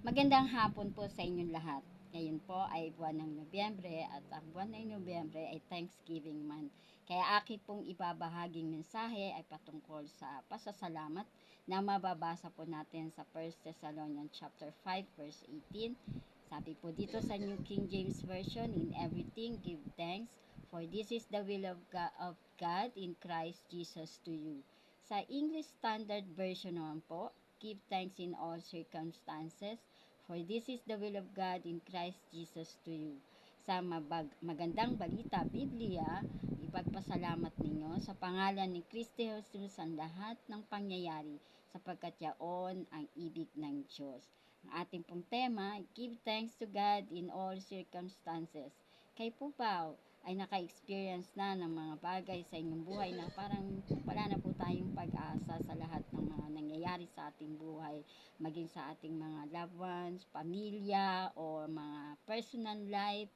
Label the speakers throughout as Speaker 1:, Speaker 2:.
Speaker 1: Magandang hapon po sa inyong lahat. Ngayon po ay buwan ng Nobyembre at ang buwan ng Nobyembre ay Thanksgiving month. Kaya aking pong ibabahaging mensahe ay patungkol sa pasasalamat na mababasa po natin sa 1 Thessalonians chapter 5 verse 18. Sabi po dito sa New King James Version, "In everything give thanks, for this is the will of God in Christ Jesus to you." Sa English Standard Version naman po, "Give thanks in all circumstances, for this is the will of God in Christ Jesus to you." Sa magandang balita, Biblia, ipagpasalamat ninyo sa pangalan ni Kristo Jesus ang lahat ng pangyayari, sapagkat yaon ang ibig ng Diyos. Ang ating pong tema, give thanks to God in all circumstances. Kayo po ba ay naka-experience na ng mga bagay sa inyong buhay na parang wala na po tayong pag-asa sa lahat ng mga nangyayari sa ating buhay, maging sa ating mga loved ones, pamilya, o mga personal life,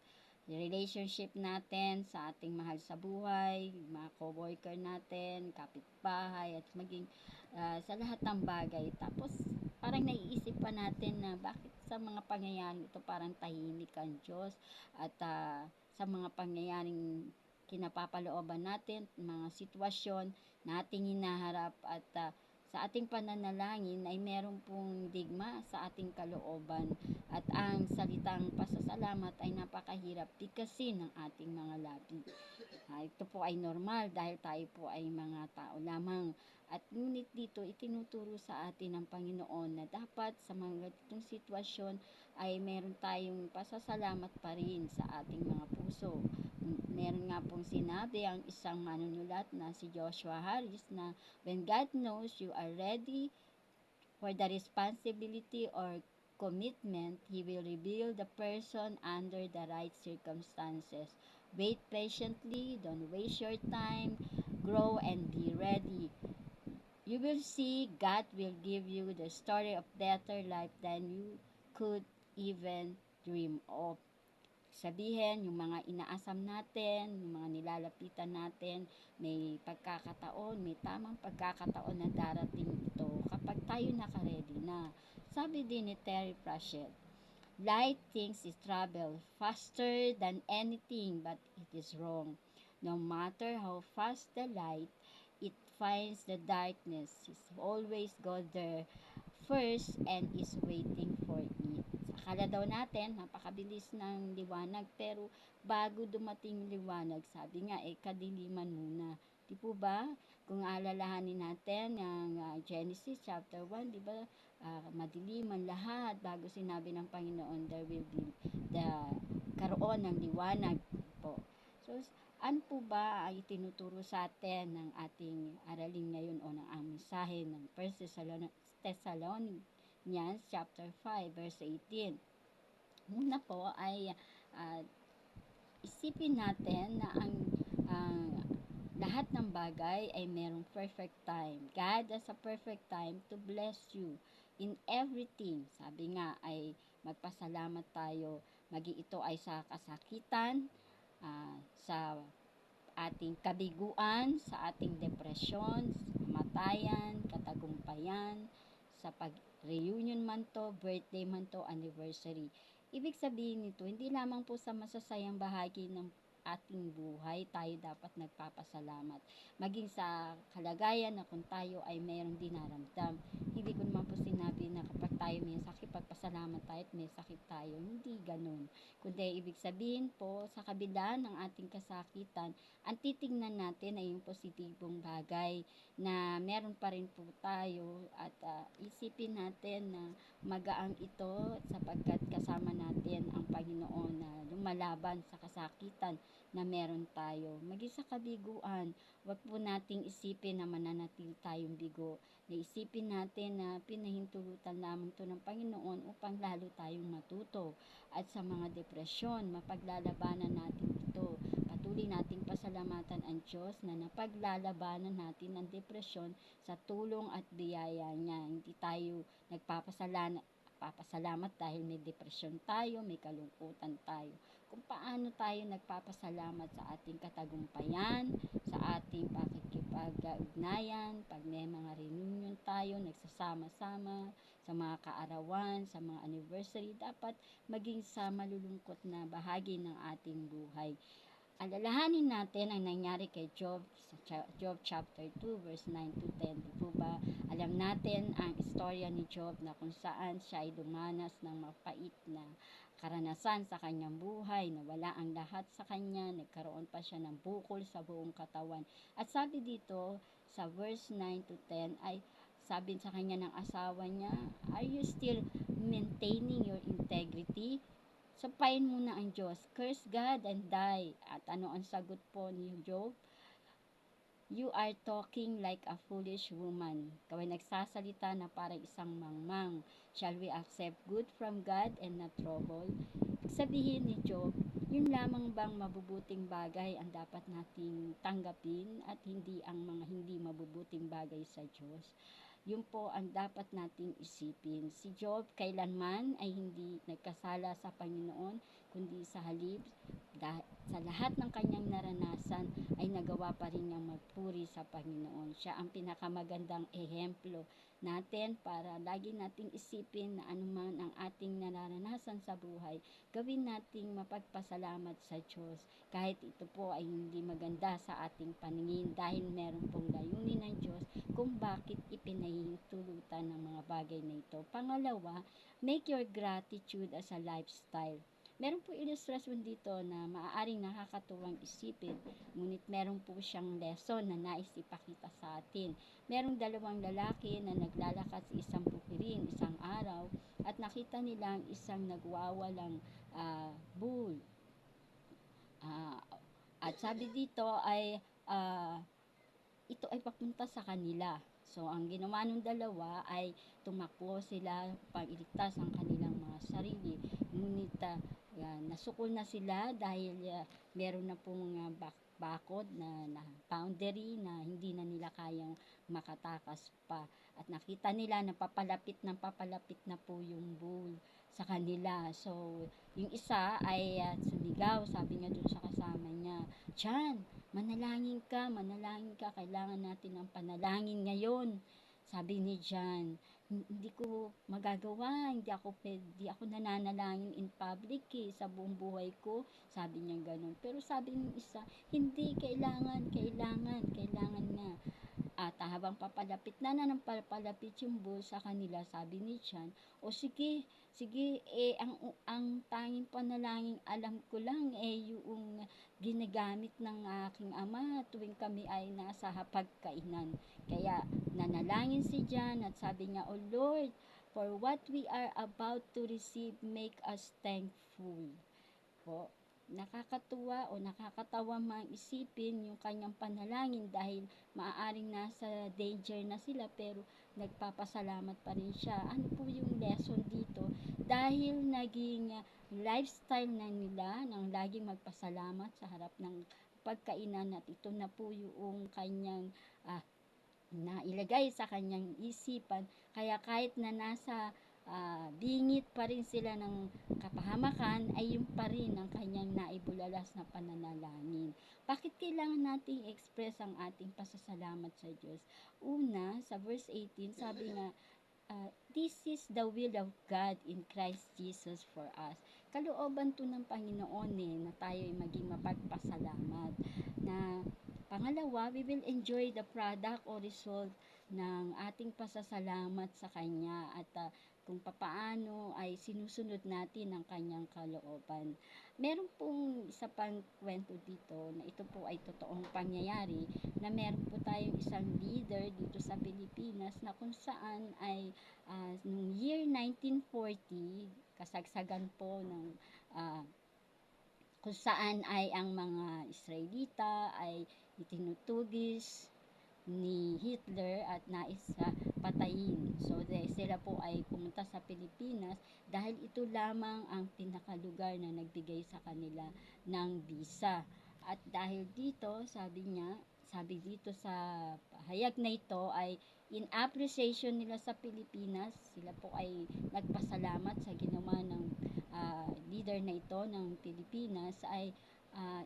Speaker 1: relationship natin sa ating mahal sa buhay, mga co-worker natin, kapitbahay, at maging sa lahat ng bagay. Tapos parang naiisip pa natin na bakit sa mga pangyayari ito parang tahimik ang Diyos, at sa mga pangyayaring kinapapalooban natin, mga sitwasyon nating hinaharap, at sa ating pananalangin ay meron pong digma sa ating kalooban, at ang salitang pasasalamat ay napakahirap bigkasin ng ating mga labi. Ito po ay normal dahil tayo po ay mga tao lamang, at ngunit dito itinuturo sa atin ng Panginoon na dapat sa mga ganitong sitwasyon ay meron tayong pasasalamat pa rin sa ating mga puso. Meron nga pong sinabi ang isang manunulat na si Joshua Harris na, "When God knows you are ready for the responsibility or commitment, He will reveal the person under the right circumstances. Wait patiently, don't waste your time, grow and be ready. You will see God will give you the story of better life than you could even dream of." Sabihin, yung mga inaasam natin, yung mga nilalapitan natin, may pagkakataon, may tamang pagkakataon na darating ito kapag tayo nakaredy na. Sabi din ni Terry Pratchett, "Light thinks it travel faster than anything, but it is wrong. No matter how fast the light, it finds the darkness. It's always go there first and is waiting for it." Akala daw natin, napakabilis ng liwanag, pero bago dumating yung liwanag, sabi nga, kadiliman muna. Di po ba? Kung alalahanin natin ang Genesis chapter 1, di ba, madilim ang lahat bago sinabi ng Panginoon, there will be the karoon ng liwanag po. So, ano po ba ay itinuturo sa atin ng ating aralin ngayon o ng ang mensahe ng 1 Thessalonians chapter 5 verse 18? Muna po ay isipin natin na ang lahat ng bagay ay merong perfect time. God has a perfect time to bless you in everything. Sabi nga ay magpasalamat tayo, magi ito ay sa kasakitan, sa ating kabiguan, sa ating depresyon, kamatayan, katagumpayan, sa pag-reunion man to, birthday man to, anniversary. Ibig sabihin nito, hindi lamang po sa masasayang bahagi ng ating buhay tayo dapat nagpapasalamat. Maging sa kalagayan na kung tayo ay mayroong dinaramdam. Hindi ko naman po sinabi na kapag tayo may sakit, pagpasalamat tayo at may sakit tayo. Hindi ganun. Kundi ibig sabihin po, sa kabila ng ating kasakitan, ang titingnan natin ay yung positibong bagay na meron pa rin po tayo, at isipin natin na magaang ito sapagkat kasama natin ang Panginoon na lumalaban sa kasakitan na meron tayo. Maging sa kabiguan, wag po nating isipin na mananatili tayong bigo. Naisipin natin na pinahintulutan lamang to ng Panginoon upang lalo tayong matuto. At sa mga depresyon, mapaglalabanan natin ito. Patuloy nating pasalamatan ang Diyos na napaglalabanan natin ang depresyon sa tulong at biyaya niya. Hindi tayo nagpapasalamat dahil may depresyon tayo, may kalungkutan tayo. Kung paano tayo nagpapasalamat sa ating katagumpayan, sa ating pag-ugnayan, pag may mga reunion tayo, nagsasama-sama sa mga kaarawan, sa mga anniversary, dapat maging sa malulungkot na bahagi ng ating buhay. Alalahanin natin ang nangyari kay Job sa Job chapter 2 verse 9 to 10. Di po ba alam natin ang istorya ni Job na kung saan siya ay dumanas ng mapait na karanasan sa kanyang buhay, na wala ang lahat sa kanya, nagkaroon pa siya ng bukol sa buong katawan. At sabi dito sa verse 9 to 10 ay sabi sa kanya ng asawa niya, "Are you still maintaining your integrity? Sampayin mo na ang Diyos. Curse God and die." At ano ang sagot po ni Job? "You are talking like a foolish woman." Ikaw ay nagsasalita na parang isang mangmang. "Shall we accept good from God and not trouble?" Sabihin ni Job, yun lamang bang mabubuting bagay ang dapat nating tanggapin at hindi ang mga hindi mabubuting bagay sa Diyos? Yun po ang dapat nating isipin. Si Job kailanman ay hindi nagkasala sa Panginoon, kundi sa halip, sa lahat ng kanyang naranasan ay nagawa pa rin niyang magpuri sa Panginoon. Siya ang pinakamagandang ehemplo natin para lagi nating isipin na anuman ang ating nararanasan sa buhay, gawin nating mapagpasalamat sa Diyos. Kahit ito po ay hindi maganda sa ating paningin dahil meron pong layunin ng Diyos kung bakit ipinahihintulutan ng mga bagay na ito. Pangalawa, make your gratitude as a lifestyle. Meron po ilustrasyon dito na maaaring nakakatuwang isipin, ngunit meron po siyang lesson na nais ipakita sa atin. Merong dalawang lalaki na naglalakad sa isang bukirin isang araw at nakita nilang isang nagwawalang bull. At sabi dito ay ito ay papunta sa kanila. So, ang ginawa ng dalawa ay tumakbo sila upang iligtas ang kanilang mga sarili. Ngunit nasukol na sila dahil meron na pong bakod na boundary na hindi na nila kayang makatakas pa. At nakita nila na papalapit na po yung bull sa kanila. So, yung isa ay sumigaw, sabi nga dun sa kasama niya, "Diyan, manalangin ka, kailangan natin ng panalangin ngayon." Sabi ni John, "Hindi ko magagawa, hindi ako nananalangin in public sa buong buhay ko." Sabi niya ganun. Pero sabi ng isa, "Hindi, kailangan na." At habang papalapit na ng papalapit yung bull sa kanila, sabi ni John, "O sige, ang tanging panalangin alam ko lang yung ginagamit ng aking ama tuwing kami ay nasa hapagkainan." Kaya nanalangin si John at sabi niya, "O Lord, for what we are about to receive, make us thankful." Po, nakakatuwa o nakakatawa mang isipin yung kanyang panalangin dahil maaaring nasa danger na sila pero nagpapasalamat pa rin siya. Ano po yung lesson dito? Dahil naging lifestyle na nila ng laging magpasalamat sa harap ng pagkainan at ito na po yung kanyang na ilagay sa kanyang isipan, kaya kahit na nasa bingit pa rin sila ng kapahamakan ay yung pa rin ang kanyang naibulalas na pananalangin. Bakit kailangan nating express ang ating pasasalamat sa Diyos? Una, sa verse 18, sabi nga, "This is the will of God in Christ Jesus for us." Kalooban to ng Panginoon na tayo ay maging mapagpasalamat. Na pangalawa, we will enjoy the product o result ng ating pasasalamat sa Kanya at kung papaano ay sinusunod natin ang Kanyang kalooban. Meron pong isa pang kwento dito na ito po ay totoong pangyayari, na meron po tayong isang leader dito sa Pilipinas na kung saan ay noong year 1940, kasagsagan po ng kung saan ay ang mga Israelita ay itinutugis ni Hitler at nais patayin. So sila po ay pumunta sa Pilipinas dahil ito lamang ang pinakalugar na nagbigay sa kanila ng visa. At dahil dito, sabi dito sa hayag na ito ay in appreciation nila sa Pilipinas, sila po ay nagpasalamat sa ginawa ng leader na ito ng Pilipinas ay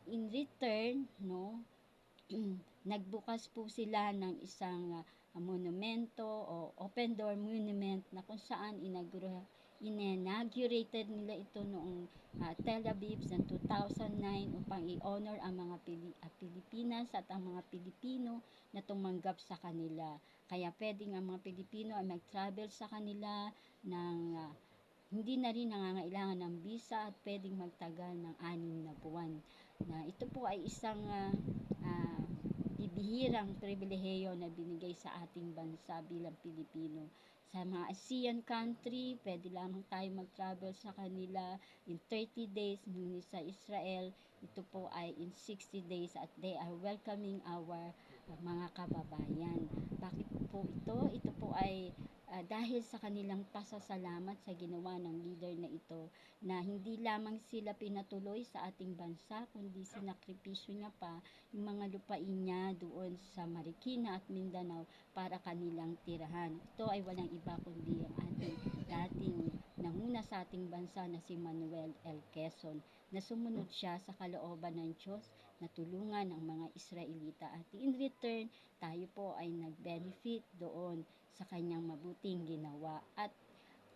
Speaker 1: in return, no, nagbukas po sila ng isang monumento o open door monument na kung saan inaugurated nila ito noong Tel Aviv sa 2009 upang i-honor ang mga Pilipinas at ang mga Pilipino na tumanggap sa kanila. Kaya pwedeng ang mga Pilipino ay mag-travel sa kanila ng hindi na rin nangangailangan ng visa at pwedeng magtagal ng 6 na buwan. Na ito po ay isang uh, bibihirang pribilehiyo na binigay sa ating bansa bilang Pilipino. Sa mga ASEAN country, pwede lamang tayo mag-travel sa kanila in 30 days, ngunit sa Israel, ito po ay in 60 days at they are welcoming our mga kababayan. Bakit po ito? Ito po ay dahil sa kanilang pasasalamat sa ginawa ng leader na ito na hindi lamang sila pinatuloy sa ating bansa kundi sinakripisyo niya pa yung mga lupain niya doon sa Marikina at Mindanao para kanilang tirahan. Ito ay walang iba kundi ang ating dating nanguna sa ating bansa na si Manuel L. Quezon na sumunod siya sa kalooban ng Diyos na tulungan ang mga Israelita at in return tayo po ay nag-benefit doon sa kanyang mabuting ginawa at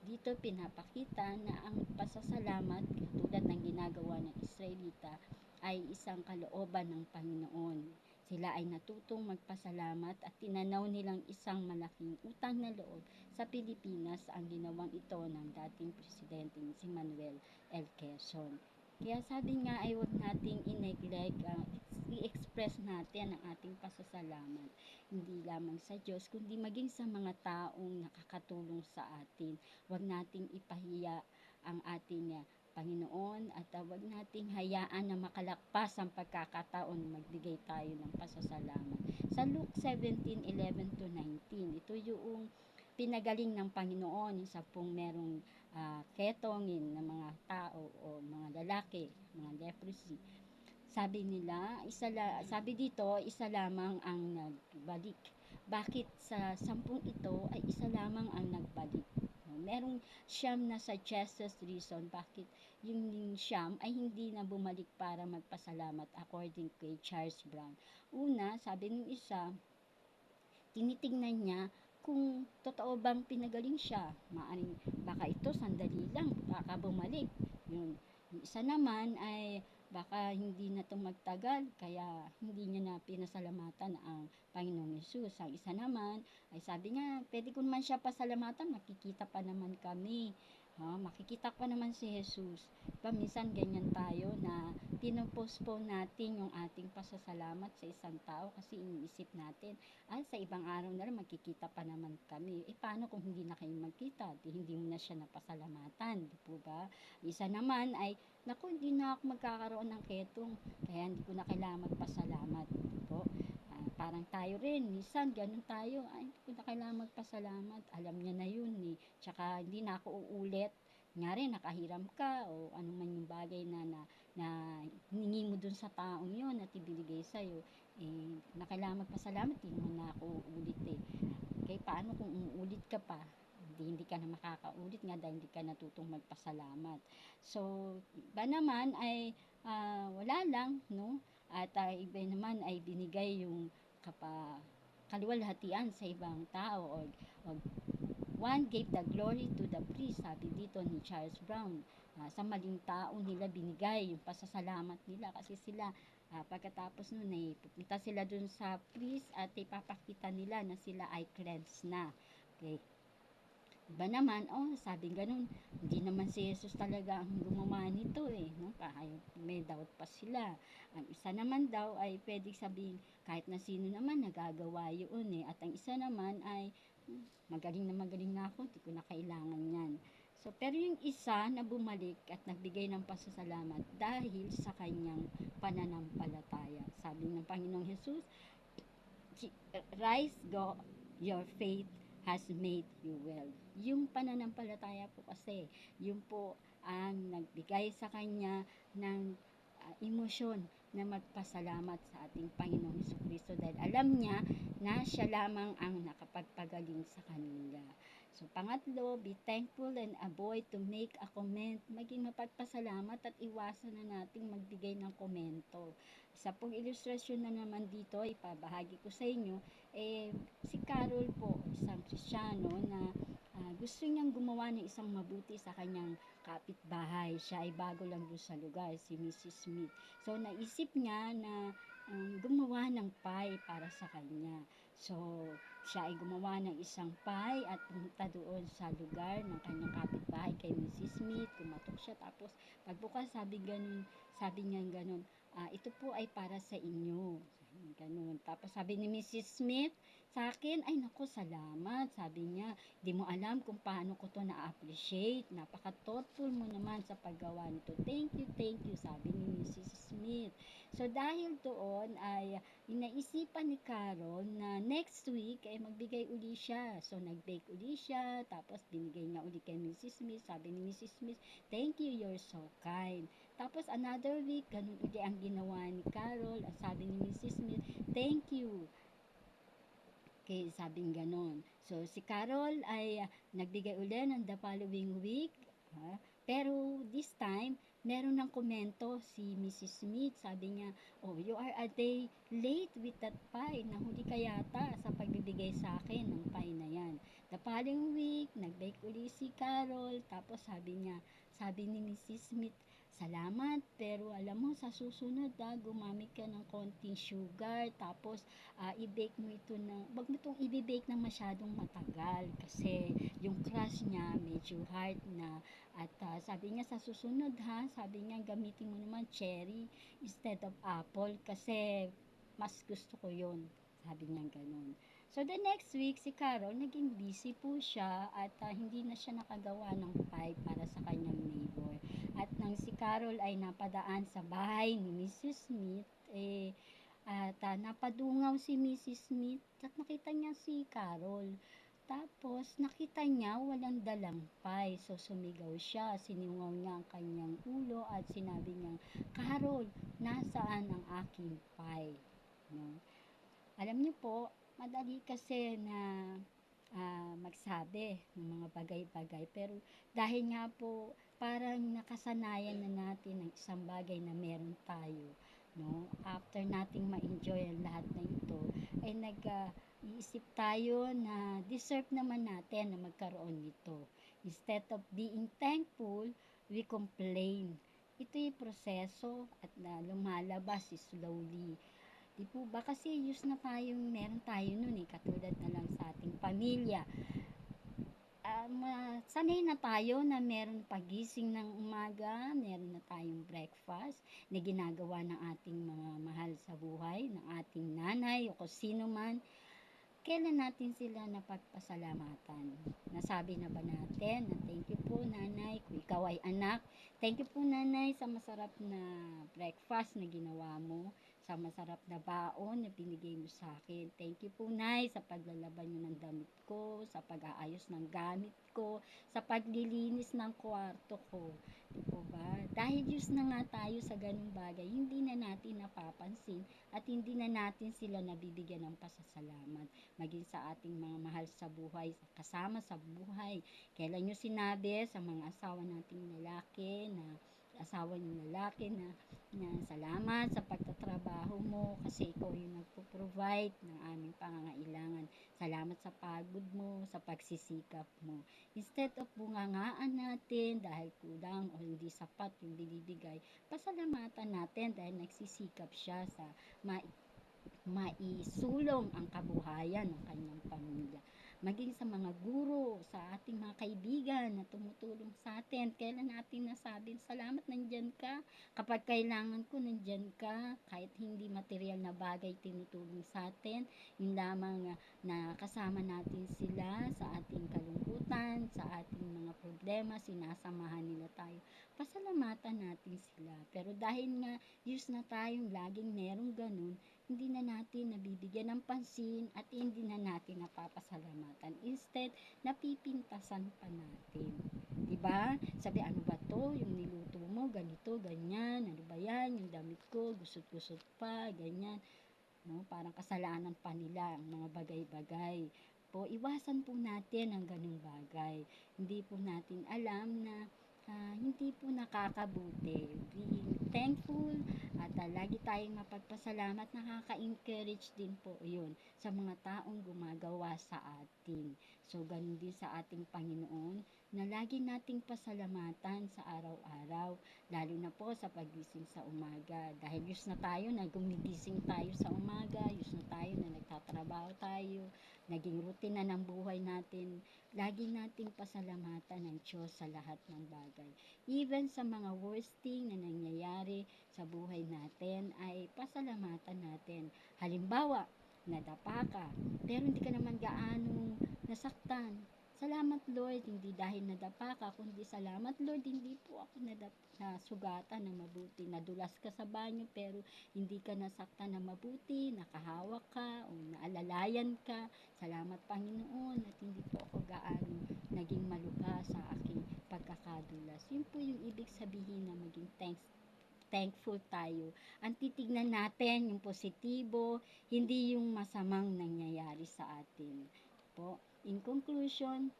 Speaker 1: dito pinapakita na ang pasasalamat tulad ng ginagawa ng Israelita ay isang kalooban ng Panginoon. Sila ay natutong magpasalamat at tinanaw nilang isang malaking utang na loob sa Pilipinas ang ginawang ito ng dating presidente si Manuel L. Quezon. Kaya sabi nga ay huwag nating i-neglect, i-express natin ang ating pasasalamat hindi lamang sa Diyos kundi maging sa mga taong nakakatulong sa atin. Huwag nating ipahiya ang ating Panginoon at huwag nating hayaan na makalakpas ang pagkakataon magbigay tayo ng pasasalamat. Sa Luke 17:11-19, ito yung pinagaling ng Panginoon sa pong merong ketongin na mga tao o mga lalaki, mga leprosy. Sabi nila, sabi dito, isa lamang ang nagbalik. Bakit sa 10 ito ay isa lamang ang nagbalik? Merong siyam na suggested reason bakit yung siyam ay hindi na bumalik para magpasalamat according kay Charles Brown. Una, sabi ng isa, tinitingnan niya kung totoo bang pinagaling siya. Maaring baka ito sandali lang, baka bumalik. Yun. Yung isa naman ay baka hindi na ito magtagal, kaya hindi niya na pinasalamatan ang Panginoong Yesus. Ang isa naman ay sabi nga, pwede ko naman siya pasalamatan, makikita pa naman kami. Makikita pa naman si Jesus. Diba, minsan ganyan tayo na pinopostpone natin yung ating pasasalamat sa isang tao kasi iniisip natin, sa ibang araw na lang magkikita pa naman kami. Paano kung hindi na kayo magkita? Hindi mo na siya napasalamatan, di po ba? Isa naman ay, naku, hindi na ako magkakaroon ng ketong, kaya hindi ko na kailangan magpasalamat, di po? Parang tayo rin, minsan ganun tayo, hindi ko na kailangan magpasalamat, alam niya na yun eh, tsaka hindi na ako uulit, nga rin, nakahiram ka o anong man yung bagay na hiningi mo dun sa taong yun at ibinigay sa'yo, na kailangan magpasalamat, hindi naman na ako uulit eh. Okay, paano kung uulit ka pa? Hindi ka na makakaulit nga dahil hindi ka natutong magpasalamat. So, iba naman ay wala lang, no? At iba naman ay binigay yung kaluwalhatian sa ibang tao o one gave the glory to the priest, sabi dito ni Charles Brown. Sa maling tao nila binigay yung pasasalamat nila kasi sila pagkatapos nun ay pupunta sila dun sa priest at ipapakita nila na sila ay cleansed na. Okay. Iba naman, sabi ganun, hindi naman si Jesus talaga ang gumawa nito eh, no? May doubt pa sila. Ang isa naman daw ay pwedeng sabihin, kahit na sino naman nagagawa yun eh. At ang isa naman ay, magaling na ako, hindi ko na kailangan yan. So, pero yung isa na bumalik at nagbigay ng pasasalamat dahil sa kanyang pananampalataya. Sabi ng Panginoong Jesus, rise, go, your faith has made you well. Yung pananampalataya po kasi, yun po ang nagbigay sa kanya ng emosyon na magpasalamat sa ating Panginoong Jesucristo dahil alam niya na siya lamang ang nakapagpagaling sa kanila. So, pangatlo, be thankful and avoid to make a comment. Maging mapagpasalamat at iwasan na nating magbigay ng komento. Isa pong ilustrasyon na naman dito, ipabahagi ko sa inyo, si Carol po, isang Kristiyano na gusto niyang gumawa ng isang mabuti sa kanyang kapitbahay. Siya ay bago lang doon sa lugar, si Mrs. Smith. So, naisip niya na gumawa ng pie para sa kanya. So, siya ay gumawa ng isang pie at pumunta doon sa lugar ng kanyang kapitbahay kay Mrs. Smith. Kumatok siya tapos pagbukas sabi niya ganun, ito po ay para sa inyo. Ganun. Tapos sabi ni Mrs. Smith, sa akin, ay naku, salamat. Sabi niya, di mo alam kung paano ko to na-appreciate. Napaka-thoughtful mo naman sa paggawa nito. Thank you, sabi ni Mrs. Smith. So, dahil doon ay inaisipan ni Carol na next week ay magbigay uli siya. So, nag-bake uli siya. Tapos, binigay niya uli kay Mrs. Smith. Sabi ni Mrs. Smith, thank you, you're so kind. Tapos, another week, ganun uli ang ginawa ni Carol. At sabi ni Mrs. Smith, thank you. Okay, sabing ganon. So, si Carol ay nagbigay uli ng the following week. Pero this time, meron ng komento si Mrs. Smith. Sabi niya, oh, you are a day late with that pie. Nahuli ka yata sa pagbibigay sa akin ng pie na yan. The following week, nag-bake uli si Carol. Tapos sabi ni Mrs. Smith, salamat, pero alam mo, sa susunod gumamit ka ng konting sugar, tapos i-bake mo ito na, wag mo itong i-bake na masyadong matagal, kasi yung crust niya medyo hard na, at sabi niya sa susunod sabi niya gamitin mo naman cherry instead of apple, kasi mas gusto ko yun, sabi niya ganun. So the next week, si Carol, naging busy po siya at hindi na siya nakagawa ng pie para sa kanyang neighbor. At nang si Carol ay napadaan sa bahay ni Mrs. Smith, at napadungaw si Mrs. Smith at nakita niya si Carol. Tapos nakita niya walang dalang pie. So sumigaw siya, siningaw niya ang kanyang ulo at sinabi niya, Carol, nasaan ang aking pie? No? Alam niyo po, madali kasi na magsabi ng mga bagay-bagay, pero dahil nga po parang nakasanayan na natin ang isang bagay na meron tayo, no? After nating ma-enjoy ang lahat na ito, ay iisip tayo na deserve naman natin na magkaroon nito. Instead of being thankful, we complain. Ito yung proseso at lumalabas slowly. Di po ba kasi used na tayong meron tayo nun katulad na lang sa ating pamilya. Sanay na tayo na meron pagising ng umaga, meron na tayong breakfast na ginagawa ng ating mga mahal sa buhay, ng ating nanay o kung sino man. Kailan natin sila napagpasalamatan? Nasabi na ba natin na thank you po nanay, kung ikaw ay anak, thank you po nanay sa masarap na breakfast na ginawa mo, sa masarap na baon na binigay mo sa akin. Thank you po nay sa paglalaban nyo ng damit ko, sa pag-aayos ng gamit ko, sa paglilinis ng kwarto ko. Di po ba? Dahil used na nga tayo sa ganung bagay, hindi na natin napapansin at hindi na natin sila nabibigyan ng pasasalamat. Maging sa ating mga mahal sa buhay, kasama sa buhay. Kailan nyo sinabi sa mga asawa nating lalaki na salamat sa pagtatrabaho mo kasi ikaw yung nagpo-provide ng aming pangangailangan. Salamat sa pagod mo, sa pagsisikap mo. Instead of bungangaan natin dahil kulang o hindi sapat yung binibigay, pasalamatan natin dahil nagsisikap siya sa maisulong ang kabuhayan ng kanyang pamilya. Maging sa mga guro, sa ating mga kaibigan na tumutulong sa atin, kailan natin nasabi, salamat nandyan ka, kapag kailangan ko nandyan ka, kahit hindi material na bagay tinutulong sa atin, yung lamang na kasama natin sila sa ating kalungkutan, sa ating mga problema, sinasamahan nila tayo, pasalamatan natin sila. Pero dahil nga used na tayong laging merong ganun, hindi na natin nabibigyan ng pansin at hindi na natin napapasalamatan. Instead, napipintasan pa natin. Diba? Sabi, ano ba to? Yung niluto mo, ganito, ganyan. Ano ba yan? Yung damit ko, gusot-gusot pa, ganyan. No? Parang kasalanan pa nila ang mga bagay-bagay. po, iwasan po natin ang ganung bagay. Hindi po natin alam na hindi po nakakabuti. Being thankful at lagi tayong mapagpasalamat, nakaka-encourage din po yun sa mga taong gumagawa sa atin. So, ganun din sa ating Panginoon na lagi nating pasalamatan sa araw-araw, lalo na po sa pagising sa umaga. Dahil used na tayo na gumigising tayo sa umaga, used na tayo na nagtatrabaho tayo, naging routine na ng buhay natin, lagi nating pasalamatan ng Diyos sa lahat ng bagay. Even sa mga worst thing na nangyayari sa buhay natin, ay pasalamatan natin. Halimbawa, nadapa ka, pero hindi ka naman gaano nasaktan. Salamat Lord, hindi dahil nadapa ka, kundi salamat Lord, hindi po ako nasugatan na mabuti. Nadulas ka sa banyo, pero hindi ka nasaktan na mabuti, nakahawak ka, o naalalayan ka. Salamat Panginoon, at hindi po ako gaano naging malubha sa aking pagkakadulas. Yun po yung ibig sabihin na maging thankful tayo. Ang titignan natin yung positibo, hindi yung masamang nangyayari sa atin. Po, in conclusion,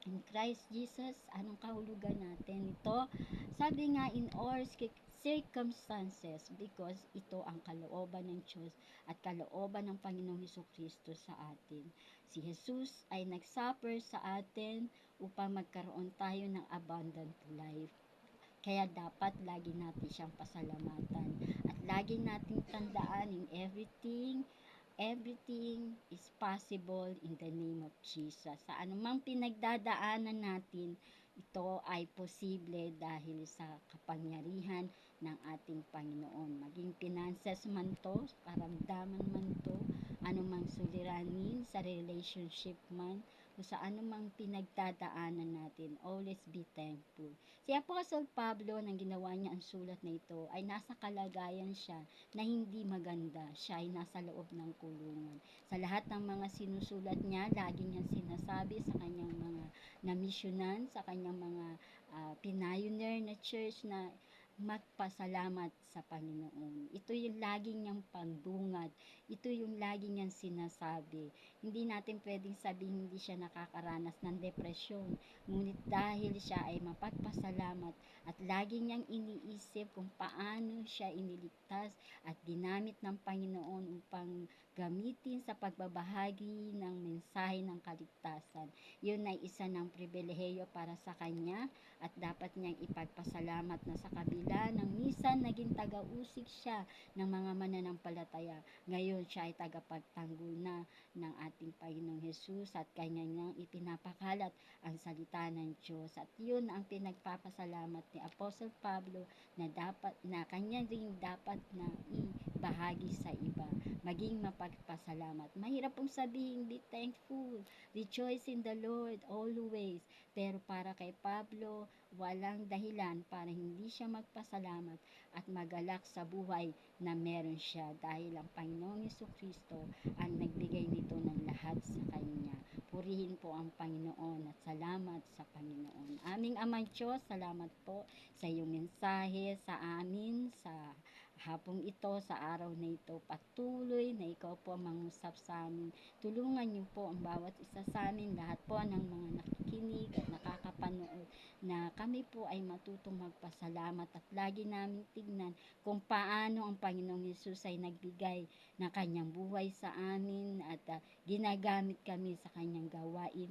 Speaker 1: in Christ Jesus, anong kahulugan natin ito? Sabi nga, in all circumstances, because ito ang kalooban ng Diyos at kalooban ng Panginoong Hesukristo sa atin. Si Jesus ay nagsuffer sa atin upang magkaroon tayo ng abundant life. Kaya dapat lagi natin siyang pasalamatan at lagi nating tandaan in everything is possible in the name of Jesus. Sa anumang pinagdadaanan natin, ito ay posible dahil sa kapangyarihan ng ating Panginoon. Maging finances man to, karamdaman man to, anumang suliranin sa relationship man, o sa anumang pinagdadaanan natin, always be thankful. Si Apostle Pablo, nang ginawa niya ang sulat na ito, ay nasa kalagayan siya na hindi maganda. Siya ay nasa loob ng kulungan. Sa lahat ng mga sinusulat niya, lagi niyang sinasabi sa kanyang mga namisyonan, sa kanyang mga pioneer na church na magpasalamat sa Panginoon. Ito yung lagi niyang pagdungad. Ito yung lagi niyang sinasabi. Hindi natin pwedeng sabihin hindi siya nakakaranas ng depresyon. Ngunit dahil siya ay mapagpasalamat at lagi niyang iniisip kung paano siya iniligtas at ginamit ng Panginoon upang gamitin sa pagbabahagi ng mensahe ng kaligtasan. Yun ay isa ng pribilehiyo para sa kanya at dapat niyang ipagpasalamat na sa kabila ng minsan naging taga-usig siya ng mga mananampalataya. Ngayon siya ay tagapagtanggol na ng ating Panginoong Hesus at kanya niyang ipinapakalat ang salita ng Diyos. At yun ang pinagpapasalamat ni Apostle Pablo na kanya rin dapat na ibahagi sa iba. Maging mapagpasalamat. Mahirap pong sabihin, be thankful, rejoice in the Lord always. Pero para kay Pablo, walang dahilan para hindi siya magpasalamat at magalak sa buhay na meron siya dahil ang Panginoong Hesukristo ang nagbigay nito ng lahat sa kanya. Purihin po ang Panginoon at salamat sa Panginoon. Aming Amang Diyos, salamat po sa iyong mensahe sa amin, sa hapong ito, sa araw na ito. Patuloy na ikaw po ang mangusap sa amin. Tulungan niyo po ang bawat isa sa amin, lahat po ng mga nakikinig at nakakapanood, na kami po ay matutong magpasalamat at lagi namin tignan kung paano ang Panginoong Hesus ay nagbigay ng kanyang buhay sa amin at ginagamit kami sa kanyang gawain.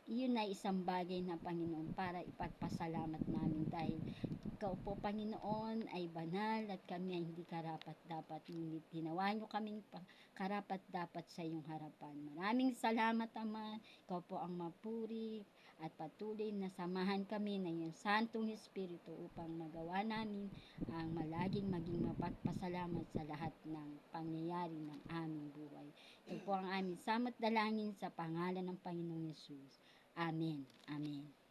Speaker 1: Iyon ay isang bagay na Panginoon para ipagpasalamat namin dahil ikaw po Panginoon ay banal at kami ay hindi karapat-dapat, ngunit ginawa niyo kaming karapat-dapat sa iyong harapan. Maraming salamat Ama, ikaw po ang mapuri at patuloy na samahan kami ng iyong Santong Espiritu upang magawa namin ang malaging maging mapagpasalamat sa lahat ng pangyayari ng aming buhay. Ito po ang aming samot dalangin sa pangalan ng Panginoong Yesus. Amen. Amen.